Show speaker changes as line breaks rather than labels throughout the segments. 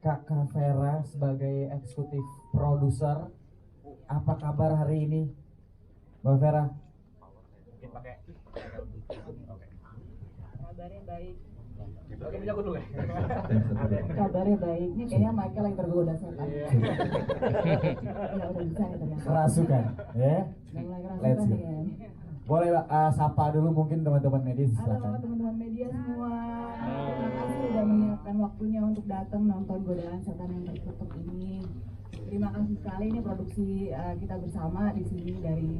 Kakak Vera sebagai eksekutif produser. Apa kabar hari ini, Mbak Vera?
Mungkin pakai
Kabarnya baik.
Oke, punya aku dulu ya.
Kabarnya baik. Ini kayaknya Michael yang tergoda setan. Ya udah bisa nih ternyata.
Kerasukan, ya?
Udah mulai
Let's
kerasukan
go.
nih ya.
Boleh sapa dulu mungkin teman-teman media,
Halo
silakan.
teman-teman media semua. Terima kasih sudah menyiapkan waktunya untuk datang nonton Godaan Setan yang Tertutup ini. Terima kasih sekali, ini produksi kita bersama di sini dari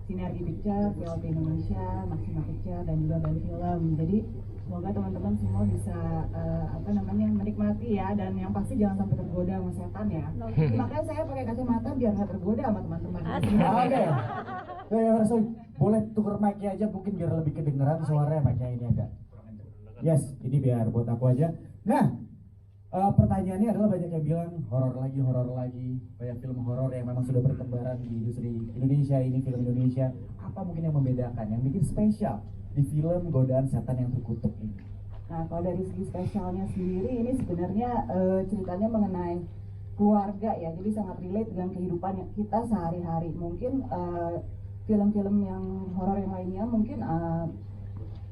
Sinergi Picture, VLT Indonesia, Maxima Picture, dan juga Bali Film. Jadi semoga teman-teman semua bisa menikmati ya, dan yang pasti jangan sampai tergoda sama setan ya. Makanya saya pakai kacamata biar nggak tergoda sama teman-teman.
Oke. Ya, boleh tuker mic-nya aja mungkin biar lebih kedengeran suaranya, mic-nya ini agak. Yes, ini biar buat aku aja. Nah, pertanyaannya adalah banyak yang bilang horor lagi, banyak film horor yang memang sudah bertebaran di industri Indonesia ini, film Indonesia. Apa mungkin yang membedakan, yang bikin spesial di film Godaan Setan yang Terkutuk ini?
Nah, kalau dari segi spesialnya sendiri, ini sebenarnya ceritanya mengenai keluarga ya, jadi sangat relate dengan kehidupan yang kita sehari-hari. Mungkin film-film yang horor yang lainnya mungkin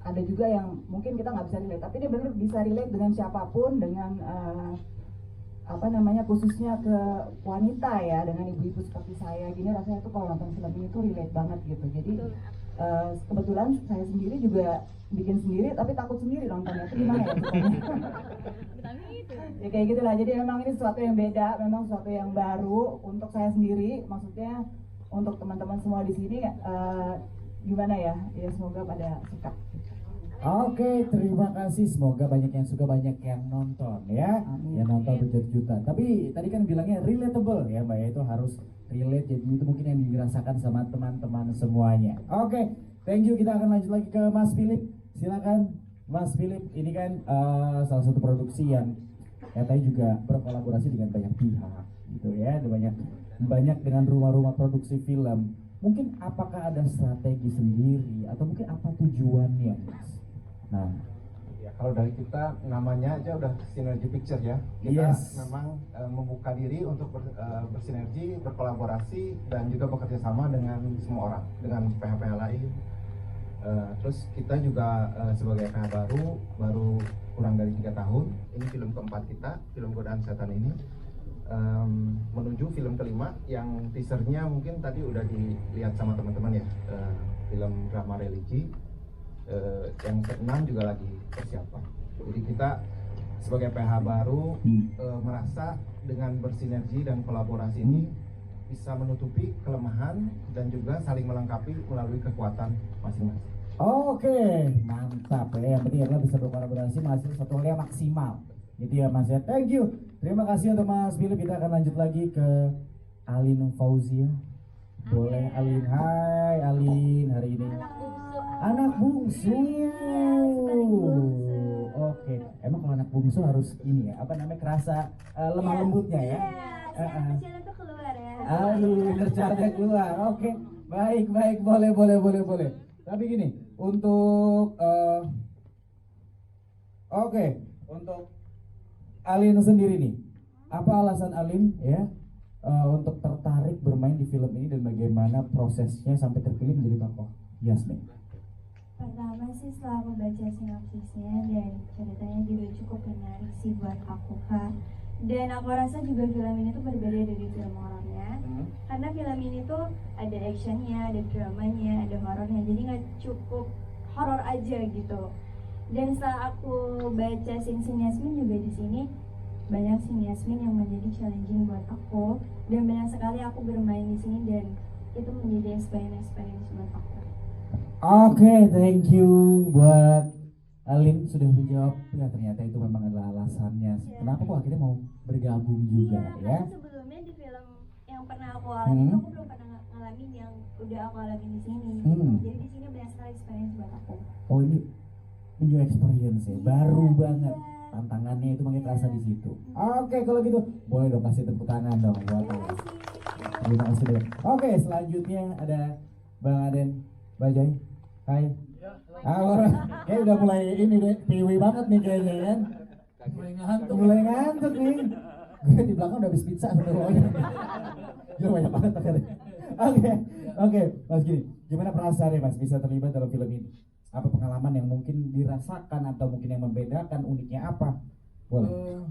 ada juga yang mungkin kita nggak bisa relate, tapi dia benar bisa relate dengan siapapun, dengan khususnya ke wanita ya, dengan ibu-ibu seperti saya gini, rasanya tuh kalau nonton film ini tuh relate banget gitu. Jadi kebetulan saya sendiri juga bikin sendiri tapi takut sendiri nontonnya, itu gimana ya ya kayak gitulah. Jadi memang ini sesuatu yang beda, memang sesuatu yang baru untuk saya sendiri, maksudnya untuk teman-teman semua di sini gimana ya, semoga pada suka.
Oke, terima kasih. Semoga banyak yang suka, banyak yang nonton ya.
Amin.
Yang nonton berjuta-juta. Tapi tadi kan bilangnya relatable ya Mbak ya, itu harus relate. Jadi itu mungkin yang dirasakan sama teman-teman semuanya. Oke, thank you. Kita akan lanjut lagi ke Mas Philip. Silakan Mas Philip. Ini kan salah satu produksi yang katanya juga berkolaborasi dengan banyak pihak gitu ya. Ada banyak dengan rumah-rumah produksi film. Mungkin apakah ada strategi sendiri atau mungkin apa tujuannya, Mas? Nah,
ya, kalau dari kita namanya aja udah Sinergi Picture ya. Kita memang membuka diri untuk bersinergi, berkolaborasi, dan juga bekerja sama dengan semua orang, dengan PH-PH lain. Terus kita juga sebagai PH baru kurang dari 3 tahun. Ini film keempat kita, film Godaan Setan ini. Menuju film kelima yang teasernya mungkin tadi udah dilihat sama teman-teman ya, film drama religi. Yang keenam juga lagi persiapan. Jadi kita sebagai PH baru merasa dengan bersinergi dan kolaborasi ini bisa menutupi kelemahan dan juga saling melengkapi melalui kekuatan masing-masing.
Oke, mantap ya. Yang penting adalah bisa berkolaborasi, masih satu hal yang maksimal. Gitu ya Mas ya. Thank you. Terima kasih untuk Mas Philip. Kita akan lanjut lagi ke Alin Fauzia. Boleh Alin. Hai Alin, hari ini anak bungsu. Oke, emang kalau anak bungsu harus ini ya, kerasa lemah lembutnya ya.
Kecilnya tuh keluar ya.
Aduh, kerjanya keluar. Oke, baik, boleh. Tapi gini, untuk untuk Alin sendiri nih, apa alasan Alin ya untuk tertarik bermain di film ini dan bagaimana prosesnya sampai terpilih menjadi tokoh Yasmin?
Pertama sih setelah aku baca sinopsisnya dan ceritanya juga cukup menarik sih buat aku Kak. Dan aku rasa juga film ini tuh berbeda dari film horornya. Karena film ini tuh ada actionnya, ada dramanya, ada horornya. Jadi nggak cukup horor aja gitu. Dan setelah aku baca scene Yasmin juga di sini, banyak scene Yasmin yang menjadi challenging buat aku, dan banyak sekali aku bermain di sini dan itu menjadi experience buat aku.
Oke, thank you buat Alin sudah menjawab. Ya ternyata itu memang adalah alasannya. Kenapa kok akhirnya mau bergabung juga ya?
Karena sebelumnya di film yang pernah aku alami aku belum pernah ngalamin yang udah aku alami di sini. Jadi di sini banyak sekali experience buat aku.
Oh ini new experience ya, baru banget. Tantangannya itu makanya terasa di situ. Oke, kalau gitu boleh dong kasih tepuk tangan dong buat Alin. Terima kasih deh. Oke, selanjutnya ada Bang Aden Bajai. Hai. Kayak udah mulai ini deh, PW banget nih kayaknya kan. Mulai ngantuk nih. Gue di belakang udah habis pizza satu lagi. Gila banyak banget akhirnya. Oke, Mas gini, gimana perasaannya Mas bisa terlibat dalam film ini? Apa pengalaman yang mungkin dirasakan atau mungkin yang membedakan, uniknya apa? Boleh.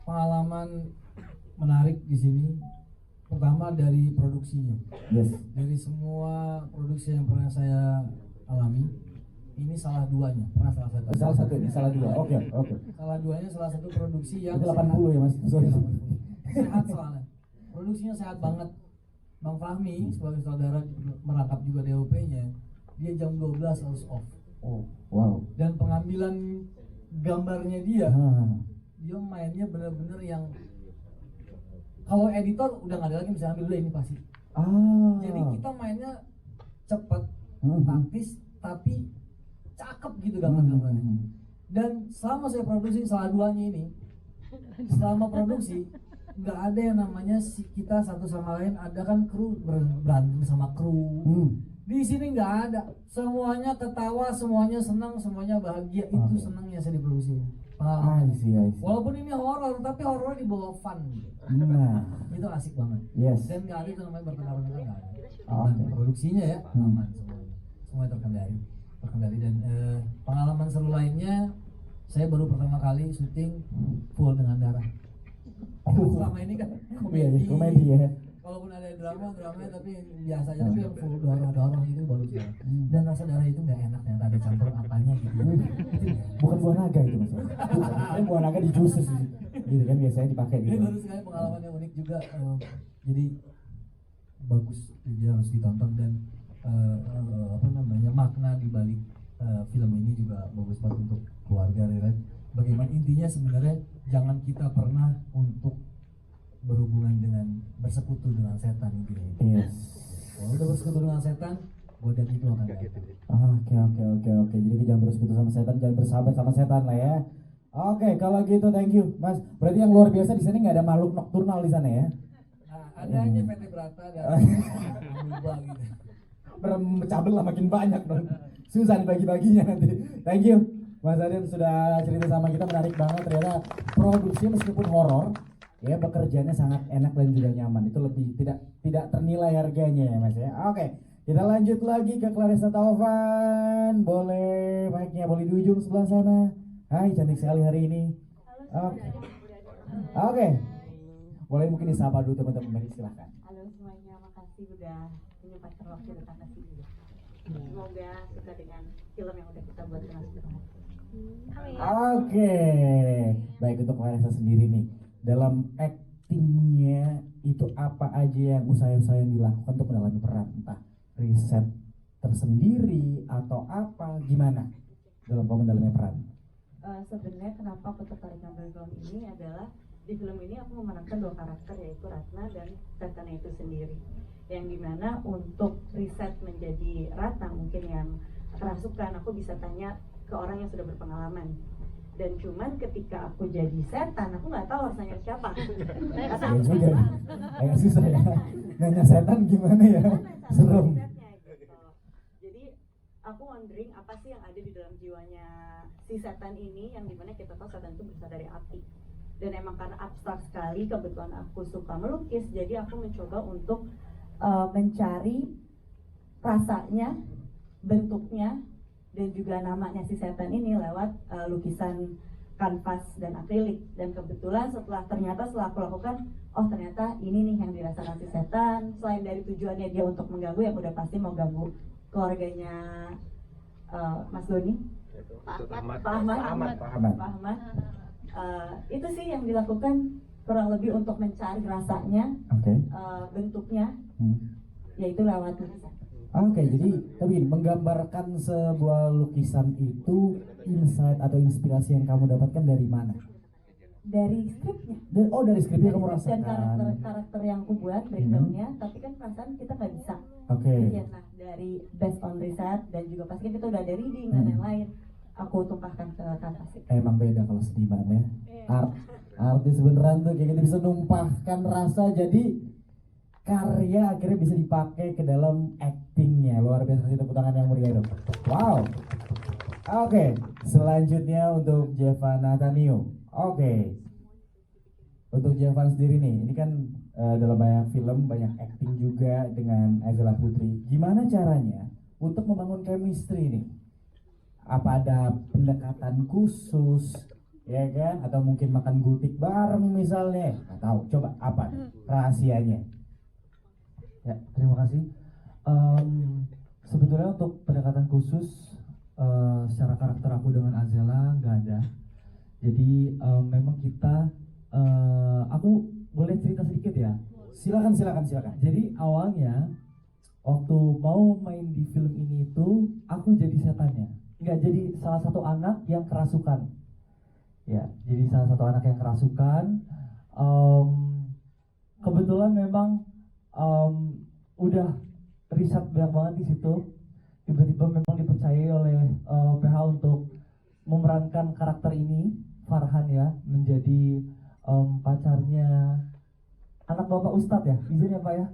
Pengalaman menarik di sini pertama dari produksinya.
Yes.
Dari semua produksi yang pernah saya alami, ini salah duanya. Pernah salah satu.
Salah satu ini, salah dua. Oke.
Salah duanya salah satu produksi yang
Itu 80 ya Mas. Sorry.
sehat soalnya. Produksinya sehat banget. Bang Fahmi sebagai saudara merangkap juga DOP-nya. Dia jam 12 harus off.
Oh, wow.
Dan pengambilan gambarnya dia mainnya bener-bener yang kalau editor udah nggak ada lagi bisa ambil dulu ini pasti. Jadi kita mainnya cepet, taktis, tapi cakep gitu gambar-gambarnya. Dan selama saya produksi salah duanya ini, selama produksi nggak ada yang namanya kita satu sama lain, ada kan kru berantem sama kru. Di sini nggak ada, semuanya ketawa, semuanya senang, semuanya bahagia. Itu senangnya saya di produksi.
I see.
Walaupun ini horor, tapi horor dibawa fun gitu.
Nah,
Itu asik banget.
yes.
Dan nggak ada itu namanya bertengkar-tengkar, nggak ada.
Oke.
Produksinya ya aman semuanya terkendali dan pengalaman seru lainnya, saya baru pertama kali syuting full dengan darah. Selama ini kan
Komedi ya.
walaupun ada dramanya tapi biasa aja, tapi yang full darah gitu baru sih. Dan rasa darah itu nggak enak, ternyata ada campur apanya gitu.
Bukan buah naga itu Mas. Bukan buah naga di juices gitu kan biasanya dipakai
Ini
gitu.
baru sekali pengalaman yang unik juga. Jadi bagus, jadi harus ditonton dan makna di balik film ini juga bagus banget untuk keluarga relate. Bagaimana intinya sebenarnya jangan kita pernah untuk berhubungan dengan bersekutu dengan setan gitu ya.
Yes.
Kalau udah bersekutu dengan setan, godaan itu akan datang.
Oke. Jadi jangan bersekutu sama setan, jangan bersahabat sama setan lah ya. Oke, kalau gitu thank you Mas. Berarti yang luar biasa di sini nggak ada makhluk nokturnal di sana ya?
Nah, ada aja PT Brata dan Amuba gitu.
Bercabel lah makin banyak dong. Susah dibagi-baginya nanti. Thank you Mas Adin sudah cerita sama kita, menarik banget. Ternyata produksinya meskipun horor, ya bekerjanya sangat enak dan juga nyaman. Itu lebih tidak ternilai harganya ya Mas ya. Oke, kita lanjut lagi ke Clarissa Taufan. Boleh mic-nya boleh di ujung sebelah sana. Hai, cantik sekali hari ini. Oke. Boleh mungkin disapa dulu teman-teman, silahkan.
Halo semuanya, makasih udah menyempatkan waktu datang ke sini. Semoga suka dengan film yang udah kita buat dengan semangat.
Oke. Baik, untuk Clarissa sendiri nih, dalam actingnya itu apa aja yang usaha-usaha yang dilakukan untuk mendalami peran, entah riset tersendiri atau apa, gimana dalam mendalami peran?
Sebenarnya kenapa aku tertarik ngambil film ini adalah di film ini aku memenangkan dua karakter, yaitu Ratna dan setannya itu sendiri, yang dimana untuk riset menjadi Ratna mungkin yang kerasukan, aku bisa tanya ke orang yang sudah berpengalaman. Dan cuman ketika aku jadi setan, aku nggak tahu harus nanya siapa.
Ya juga, agak susah ya. Nanya setan gimana ya? Serem.
Jadi aku wondering apa sih yang ada di dalam jiwanya si setan ini, yang dimana kita tahu setan itu berasal dari api. Dan emang karena abstrak sekali, kebetulan aku suka melukis, jadi aku mencoba untuk mencari rasanya, bentuknya, dan juga namanya si setan ini lewat lukisan kanvas dan akrilik. Dan kebetulan setelah aku lakukan, oh ternyata ini nih yang dirasakan si setan. Selain dari tujuannya dia untuk mengganggu, yang udah pasti mau ganggu keluarganya Mas Doni, Pak Ahmad. Itu sih yang dilakukan kurang lebih untuk mencari rasanya, bentuknya, yaitu lewat lukisan.
Oke, jadi tapi menggambarkan sebuah lukisan itu insight atau inspirasi yang kamu dapatkan dari mana?
Dari skripnya.
Dari skripnya kamu rasakan.
Dan karakter yang aku buat breakdownnya, tapi kan perasaan kita nggak bisa.
Oke.
Nah, dari based on research dan juga pasti kita udah ada reading dan lain-lain, aku tumpahkan ke kanvas.
Emang beda kalau seniman ya. Artis beneran tuh kayak gitu bisa numpahkan rasa, jadi karya akhirnya bisa dipakai ke dalam actingnya. Luar biasa, tepuk tangan yang meriah dong. Wow. Oke, selanjutnya untuk Jevan Nathaniel. Oke, untuk Jevan sendiri nih, ini kan dalam banyak film, banyak acting juga dengan Azela Putri. Gimana caranya untuk membangun chemistry nih? Apa ada pendekatan khusus, ya kan? Atau mungkin makan gultik bareng misalnya? Nggak tahu. Coba apa rahasianya?
Ya, terima kasih. Sebetulnya untuk pendekatan khusus secara karakter aku dengan Azela nggak ada. Jadi memang kita, aku boleh cerita sedikit ya.
Silakan.
Jadi awalnya waktu mau main di film ini itu aku jadi setannya. Nggak, jadi salah satu anak yang kerasukan. Ya, jadi salah satu anak yang kerasukan. Kebetulan memang udah riset banyak banget di situ. Tiba-tiba memang dipercayai oleh PH untuk memerankan karakter ini, Farhan ya, menjadi pacarnya anak bapak Ustadz ya, izin ya Pak ya.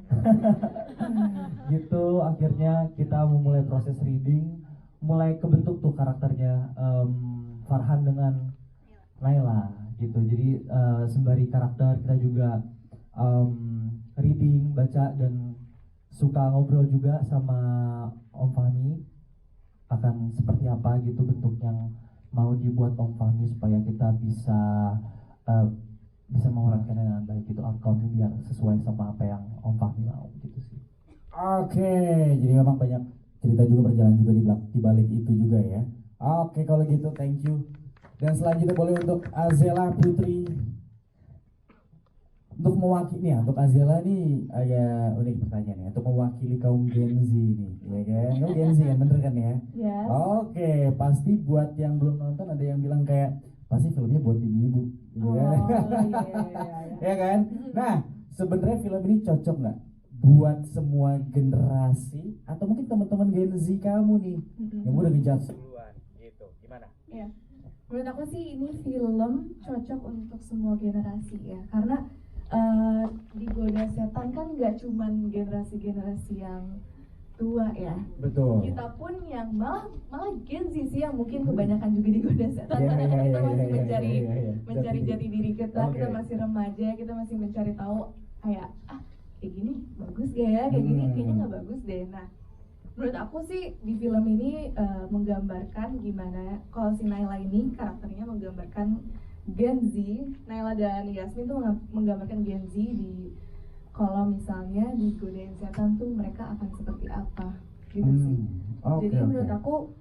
Gitu, akhirnya kita memulai proses reading, mulai kebentuk tuh karakternya Farhan dengan Naila gitu. Jadi sembari karakter kita juga reading, baca, dan suka ngobrol juga sama Om Fahmi akan seperti apa gitu bentuk yang mau dibuat Om Fahmi supaya kita bisa memerankannya dengan baik gitu, outcome biar sesuai sama apa yang Om Fahmi mau gitu sih.
Oke, jadi memang banyak cerita juga berjalan juga di balik itu juga ya. Oke, kalau gitu thank you. Dan selanjutnya boleh untuk Azela Putri. Untuk mewakili untuk Azela nih agak unik pertanyaan ya. Untuk mewakili kaum Gen Z nih, ya kan? Kaum Gen Z kan, bener kan ya?
Yes.
Oke, pasti buat yang belum nonton ada yang bilang kayak pasti filmnya buat ibu-ibu, gitu kan?
Iya.
Ya kan? Nah, sebenarnya film ini cocok nggak buat semua generasi atau mungkin teman-teman Gen Z kamu nih yang udah ngejudge?
Duluan gitu. Gimana?
Iya. Menurut aku sih ini film cocok untuk semua generasi ya, karena Digoda Setan kan nggak cuman generasi-generasi yang tua ya.
Betul.
Kita pun yang malah Gen Z sih yang mungkin kebanyakan juga digoda setan karena kan kita masih mencari jati diri kita, kita masih remaja, kita masih mencari tahu kayak kayak gini bagus gak ya, kayak gini kayaknya nggak bagus deh. Nah, menurut aku sih di film ini menggambarkan gimana kalau si Naila ini karakternya menggambarkan Gen Z. Naila dan Yasmin tuh menggambarkan Gen Z di kalau misalnya digodain setan tuh mereka akan seperti apa gitu sih. Jadi menurut aku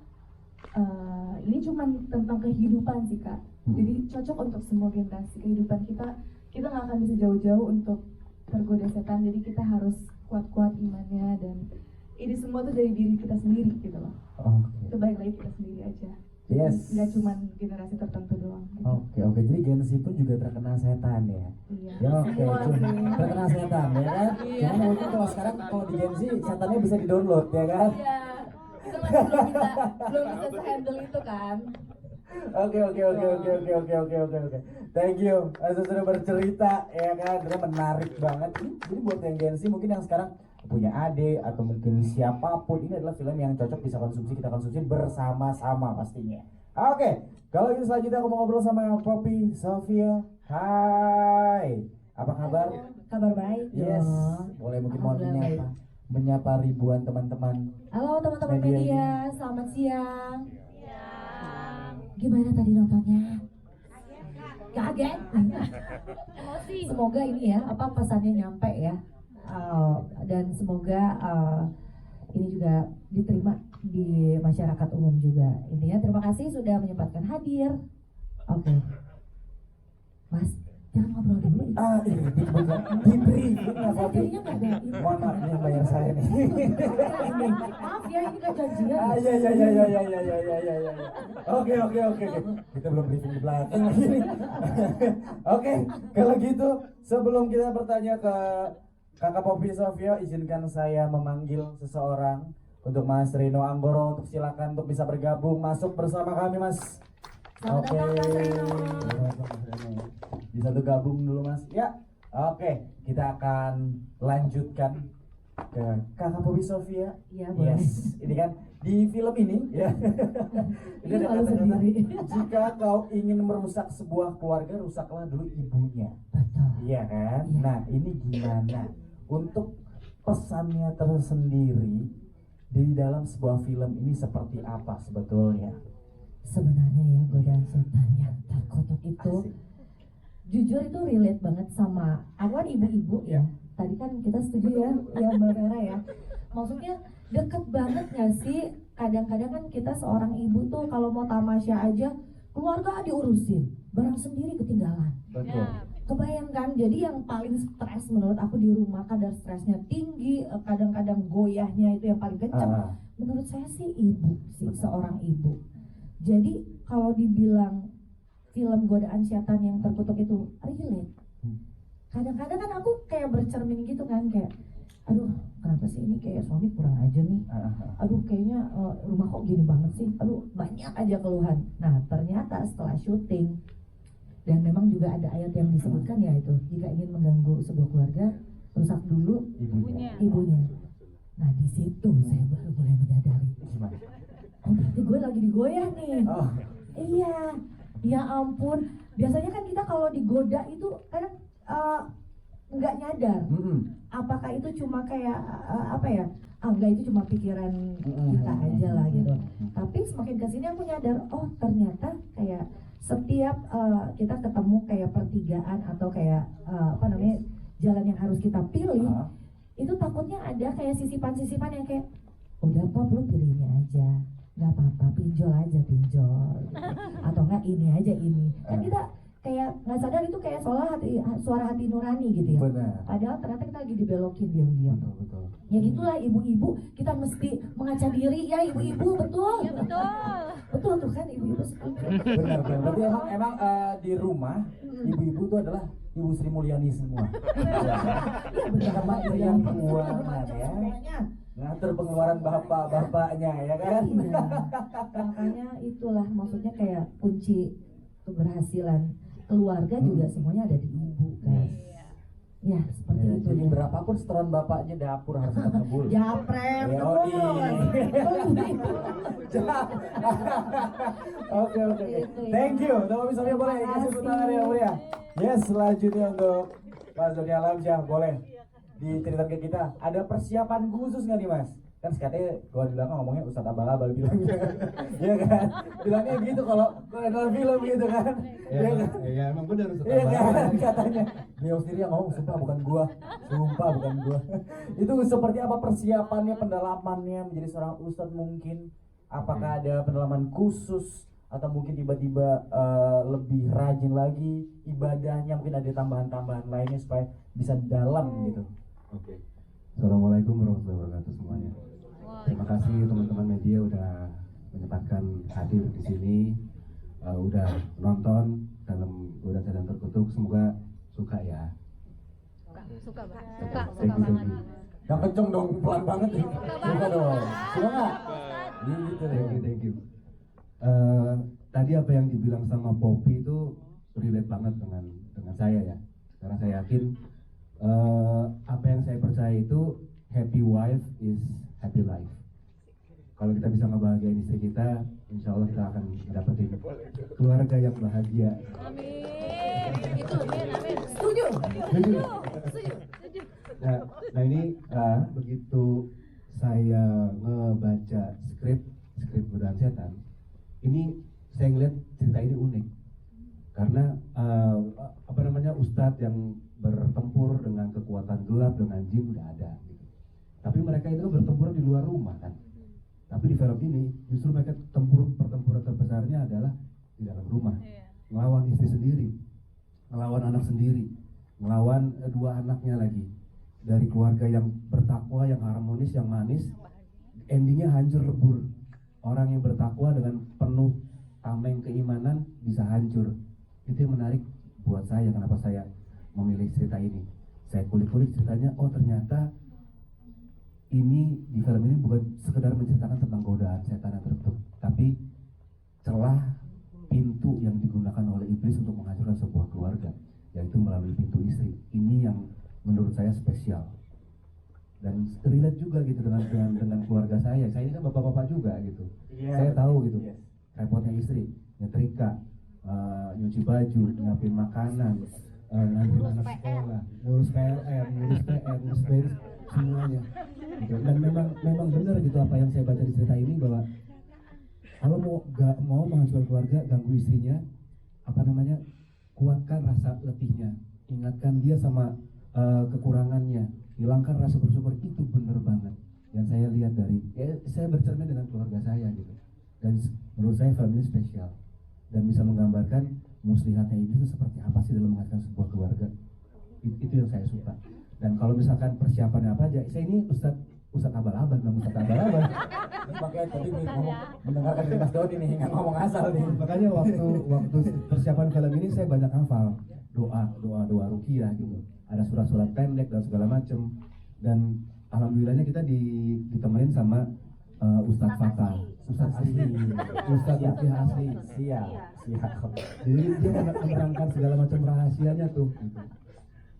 ini cuma tentang kehidupan sih Kak. Jadi cocok untuk semua generasi kehidupan kita. Kita nggak akan bisa jauh-jauh untuk tergoda setan. Jadi kita harus kuat-kuat imannya dan ini semua tuh dari diri kita sendiri gitu loh. Itu balik lagi kita sendiri aja.
Yes.
Nggak cuma generasi tertentu doang. Gitu.
Oke. Jadi Gen Z pun juga terkena setan ya.
Iya.
Ya oke, terkena setan ya kan.
Iya.
Cuman mungkin kalau sekarang kalau di Gen Z setannya bisa di-download ya kan.
Iya. Kita masih belum bisa se-handle itu kan.
Oke. Thank you. Sudah bercerita ya kan, itu menarik banget. Jadi buat yang Gen Z mungkin yang sekarang punya adik atau mungkin siapapun, ini adalah film yang cocok bisa kita konsumsi bersama-sama pastinya. Oke, kalau gitu selanjutnya aku mau ngobrol sama Poppy Sofia. Hai, apa kabar?
Kabar baik.
Yes, boleh mungkin mau menyapa ribuan teman-teman.
Halo teman-teman
Media
media, selamat siang. Gimana tadi nontonnya? Kaget? Emosi. Semoga ini ya, pesannya nyampe ya. Dan semoga ini juga diterima di masyarakat umum juga. Intinya terima kasih sudah menyempatkan hadir. Oke. Mas, jangan ngobrol dulu.
Ini kebetulan di briefing ya, Poppy.
Jadinya nggak ada ini.
Mohon maaf, ini yang bayar saya nih.
Maaf ya, ini kan janjian.
Iya. Oke. Kita belum briefing di belakang lagi nih. Oke, kalau gitu sebelum kita bertanya ke Kakak Poppy Sofia, izinkan saya memanggil seseorang untuk Mas Rino Anggoro untuk silakan untuk bisa bergabung masuk bersama kami Mas. Oke. Bisa tuh gabung dulu Mas. Ya. Oke, kita akan lanjutkan ke Kakak Poppy Sofia.
Iya, boleh.
Yes, ini kan di film ini ya. Ini ada
malu
kata-kata,
sendiri.
jika kau ingin merusak sebuah keluarga, rusaklah dulu ibunya.
Betul.
Iya kan?
Iya.
Nah, ini gimana untuk pesannya tersendiri di dalam sebuah film ini seperti apa sebetulnya?
Sebenarnya ya godaan setan yang terkutuk itu
Asik.
jujur itu relate banget sama aku kan ibu-ibu ya. Tadi kan kita setuju ya Mbak Vera ya. Maksudnya deket banget gak sih? Kadang-kadang kan kita seorang ibu tuh kalau mau tamasya aja keluarga diurusin, barang sendiri ketinggalan.
Betul.
Kebayangkan, jadi yang paling stres menurut aku di rumah kadar stresnya tinggi, kadang-kadang goyahnya itu yang paling kencang.
Ah,
Menurut saya sih ibu sih, seorang ibu. Jadi kalau dibilang film godaan setan yang terkutuk itu relate. Kadang-kadang kan aku kayak bercermin gitu kan, kayak aduh kenapa sih ini kayak suami kurang aja nih, aduh kayaknya rumah kok gini banget sih, aduh banyak aja keluhan. Nah ternyata setelah syuting dan memang juga ada ayat yang disebutkan ya itu, jika ingin mengganggu sebuah keluarga rusak dulu ibunya. Nah di situ saya baru mulai menyadari,
Gimana?
oh berarti gue lagi digoyah nih.
Oh,
Iya, ya ampun. Biasanya kan kita kalau digoda itu kadang nggak nyadar. Apakah itu cuma kayak apa ya? Enggak, itu cuma pikiran kita aja lah gitu. Tapi semakin kesini aku nyadar, oh ternyata kayak setiap kita ketemu kayak pertigaan atau kayak apa namanya jalan yang harus kita pilih, itu takutnya ada kayak sisipan-sisipan yang kayak udah Pop lu pilih ini aja, nggak apa-apa, pinjol aja pinjol, atau enggak ini aja ini. Kan kita kayak nggak sadar itu kayak suara hati nurani gitu ya.
benar.
Padahal ternyata kita lagi dibelokin diam-diam.
Betul.
Ya gitulah ibu-ibu, kita mesti mengaca diri ya ibu-ibu, betul.
Ya betul.
Betul tuh kan ibu-ibu setuju.
Benar. Berarti emang di rumah ibu-ibu itu adalah Ibu Sri Mulyani semua.
Iya benar
Sama yang keuangan ya.
semuanya.
Ngatur pengeluaran bapak-bapaknya ya kan.
Iya. Makanya itulah maksudnya kayak kunci keberhasilan keluarga juga semuanya ada di ibu guys. Ya seperti itu.
Jadi
ya.
berapapun setoran bapaknya dapur harus tetap ngebul.
Japret
Ya,
tuh.
Oke.
Gitu ya.
Thank you. Teman misalnya boleh kasih
Makasih.
tepuk tangan ya Mulia. Yes, selanjutnya untuk Mas Doni Alamsyah boleh diceritakan ke kita. Ada persiapan khusus nggak nih Mas? Kan katanya gua di belakang ngomongnya Ustadz Abal-Abal bilangnya. Iya kan? Bilangnya gitu kalau dalam film gitu kan. Iya kan?
Ya emang benar
Iya kan katanya. Beliau sendiri yang ngomong, sumpah bukan gua. Itu seperti apa persiapannya, pendalamannya menjadi seorang ustadz mungkin? Apakah ada pendalaman khusus atau mungkin tiba-tiba lebih rajin lagi ibadahnya, mungkin ada tambahan-tambahan lainnya supaya bisa dalam gitu.
Oke. Assalamualaikum warahmatullahi wabarakatuh semuanya. Terima kasih teman-teman media udah menyempatkan hadir di sini, udah nonton film Godaan Setan Terkutuk. Semoga suka ya.
Suka
Thank you.
banget.
Yang kenceng dong, pelan banget nih. Suka dong. Suka nggak? Gitu deh.
Thank you. Tadi apa yang dibilang sama Poppy itu relate banget dengan saya ya. Karena saya yakin apa yang saya percaya itu happy wife is happy life. Kalau kita bisa ngebahagiain istri kita, insya Allah kita akan dapetin keluarga yang bahagia.
Amin. Itu amin.
Setuju.
Nah ini begitu saya ngebaca skrip Godaan Setan, ini saya ngeliat cerita ini unik karena ustadz yang bertempur dengan kekuatan gelap, dengan jin udah ada gitu. Tapi mereka itu bertempur di luar rumah kan. Tapi di film ini justru mereka pertempuran terbesarnya adalah di dalam rumah, melawan istri sendiri, melawan anak sendiri, melawan dua anaknya lagi. Dari keluarga yang bertakwa, yang harmonis, yang manis, endingnya hancur lebur. Orang yang bertakwa dengan penuh tameng keimanan bisa hancur. Itu yang menarik buat saya, kenapa saya memilih cerita ini. Saya kulik-kulik ceritanya, oh ternyata ini di film ini bukan sekedar menceritakan tentang godaan setan yang terkutuk, tapi celah pintu yang digunakan oleh iblis untuk menghancurkan sebuah keluarga, yaitu melalui pintu istri. Ini yang menurut saya spesial. dan relate juga gitu dengan keluarga saya. Saya ini kan bapak-bapak juga gitu.
Iya,
Saya tahu gitu
yes.
repotnya istri, nyetrika, nyuci baju, nyiapin makanan, nganterin anak sekolah, ngurus PLN, ngurus PR, ngurus BER, semuanya. Gitu. Dan memang benar gitu apa yang saya baca di cerita ini, bahwa kalau mau menghancurkan keluarga, ganggu istrinya, kuatkan rasa letihnya, ingatkan dia sama kekurangannya, hilangkan rasa bersyukur. Itu benar banget yang saya lihat dari, ya saya bercermin dengan keluarga saya gitu. Dan menurut saya film ini spesial dan bisa menggambarkan muslihatnya iblis itu seperti apa sih dalam menghasilkan sebuah keluarga. Itu yang saya suka. Dan kalau misalkan persiapannya apa aja, saya ini Ustadz abal-abal, bang Ustadz abal-abal.
Makanya tadi ngomong mendengarkan dari Mas Dodi nih, nggak ngomong asal nih.
Makanya waktu persiapan film ini saya banyak hafal doa ruqyah gitu. Ada surat-surat pendek dan segala macem. Dan alhamdulillahnya kita ditemenin sama Ustadz Fatah, Ustadz asli, Ustadz ruqyah asli.
Siap.
Jadi dia menerangkan segala macam rahasianya tuh. Gitu.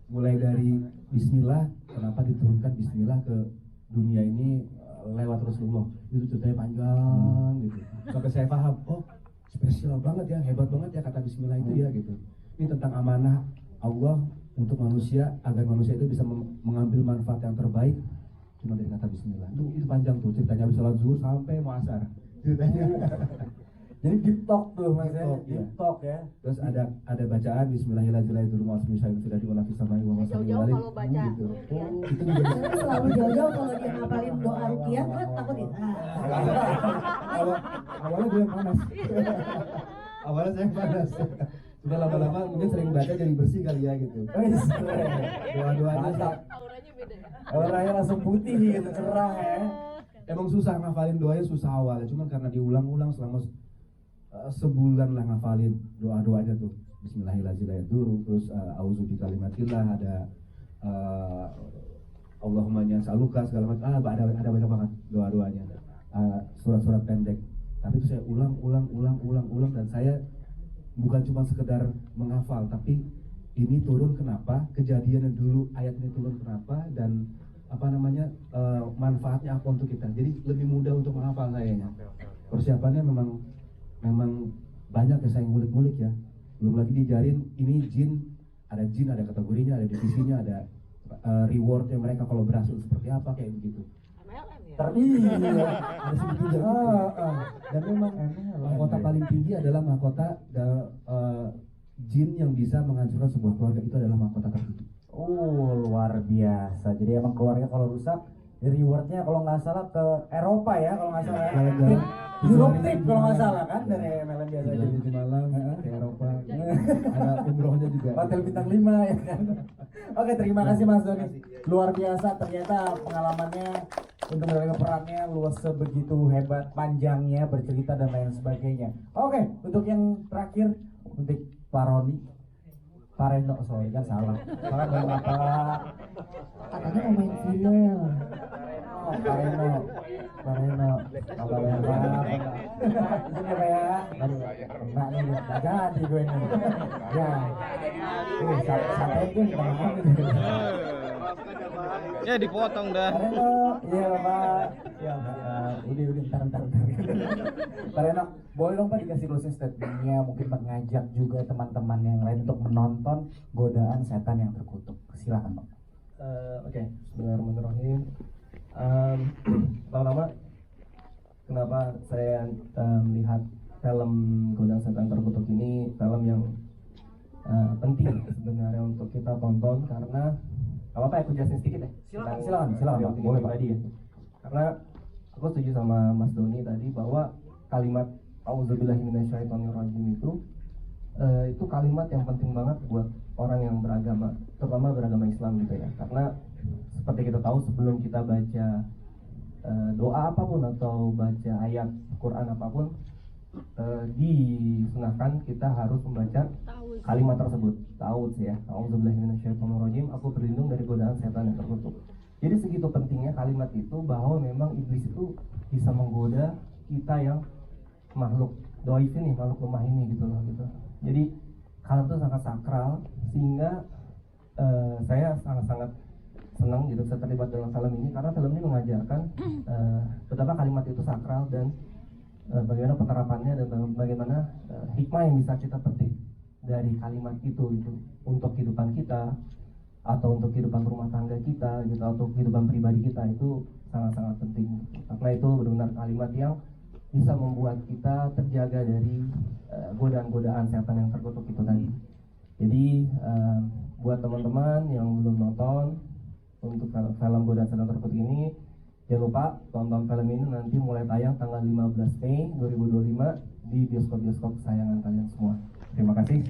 Mulai dari Bismillah, kenapa diturunkan Bismillah ke dunia ini lewat Rasulullah, itu ceritanya panjang gitu. Sampai saya paham, oh spesial banget ya, hebat banget ya kata Bismillah itu ya gitu. Ini tentang amanah Allah untuk manusia, agar manusia itu bisa mengambil manfaat yang terbaik cuma dari kata Bismillah. Itu panjang tuh ceritanya, habis sholat zuhur sampai mau asar ceritanya.
Jadi deep talk tuh Mas ya,
Deep
talk ya.
Terus ada bacaan Bismillahirrahmanirrahim
Jauh-jauh kalau baca
gitu.
ruqyah.
Itu juga
Selalu jauh-jauh kalau dia ngapalin doa ruqyah, takut ya.
awalnya gue yang panas. Awalnya saya yang panas. Sudah lama-lama mungkin sering baca jadi bersih kali ya gitu. Doa-doanya
Mantap.
Auranya beda ya.
Orangnya langsung putih gitu, cerah ya.
emang susah ngafalin doanya, susah awalnya, cuman karena diulang-ulang selama sebulan lah ngafalin doa-doanya tuh. Bismillahirrahmanirrahim, terus auzubi kalimatillah, ada Allahumma saluka segala macam. Ada banyak banget doa-doanya. Surat-surat pendek. Tapi itu saya ulang dan saya bukan cuma sekedar menghafal, tapi ini turun kenapa, kejadian yang dulu ayat ini turun kenapa, dan manfaatnya apa untuk kita. Jadi lebih mudah untuk menghafal sayanya. Persiapannya memang banyak ya, saya ngulik-ngulik ya. Belum lagi diajarin ini jin, ada kategorinya, ada divisinya, ada rewardnya mereka kalau berhasil seperti apa, kayak begitu.
Iya,
ada segitiga gitu. Dan memang mahkota paling tinggi adalah mahkota jin yang bisa menghancurkan sebuah keluarga, itu adalah mahkota tertinggi.
Oh, luar biasa. Jadi emang keluarga kalau rusak, rewardnya kalau nggak salah ke Eropa ya, kalau nggak salah. Europe trip kalau nggak salah kan, dari MLM biasa aja.
Di Malang, ke Eropa, ada umrohnya juga.
Hotel bintang 5 ya kan. Oke, terima kasih Mas Doni. Luar biasa, ternyata pengalamannya untuk menjalankan perannya luas sebegitu hebat, panjangnya, bercerita dan lain sebagainya. Oke, untuk yang terakhir, untuk Pak Roni. Pak Reno, sorry kan salah. Salah ngomong apa? Katanya mau main film. Oh, Pak Reno. Apa yang ini apa ya? Aduh, enggak nih, enggak jadi gue nih. Ya. Sampai gue di tengah gitu.
Ya dipotong dah.
Pak Reno, iya Pak. Ya, udah ntar. Pak Reno, boleh dong Pak dikasih closing statementnya, mungkin mengajak juga teman-teman yang lain untuk menonton Godaan Setan yang Terkutuk. Silakan Pak.
Oke, bismillahirrahmanirrahim. Pertama, kenapa saya melihat film Godaan Setan Terkutuk ini film yang penting sebenarnya untuk kita tonton, karena apa aku jelasin sedikit ya?
Silakan Pak.
Boleh Pak tadi ya. Karena aku setuju sama Mas Doni tadi bahwa kalimat Auzubillahiminasyaitonirrajim itu kalimat yang penting banget buat orang yang beragama, terutama beragama Islam gitu ya. Karena seperti kita tahu, sebelum kita baca doa apapun atau baca ayat Quran apapun, disunahkan kita harus membaca kalimat tersebut. Ta'awudz ya. Auzubillahiminasyaitonirrajim, aku berlindung dari godaan setan yang terkutuk. Jadi segitu pentingnya kalimat itu, bahwa memang iblis itu bisa menggoda kita yang makhluk dhaif ini, makhluk lemah ini gitu loh gitu. Jadi kalimat itu sangat sakral, sehingga saya sangat-sangat senang senang gitu bisa terlibat dalam film ini karena film ini mengajarkan betapa kalimat itu sakral dan bagaimana penerapannya dan bagaimana hikmah yang bisa kita petik dari kalimat itu untuk kehidupan kita atau untuk kehidupan rumah tangga kita gitu atau kehidupan pribadi kita itu sangat-sangat penting karena itu benar-benar kalimat yang bisa membuat kita terjaga dari godaan-godaan setan yang terkutuk itu tadi. Jadi buat teman-teman yang belum nonton untuk film Godaan Setan Terkutuk ini, jangan lupa tonton film ini nanti mulai tayang tanggal 15 Mei 2025 di bioskop-bioskop kesayangan kalian semua. Terima kasih.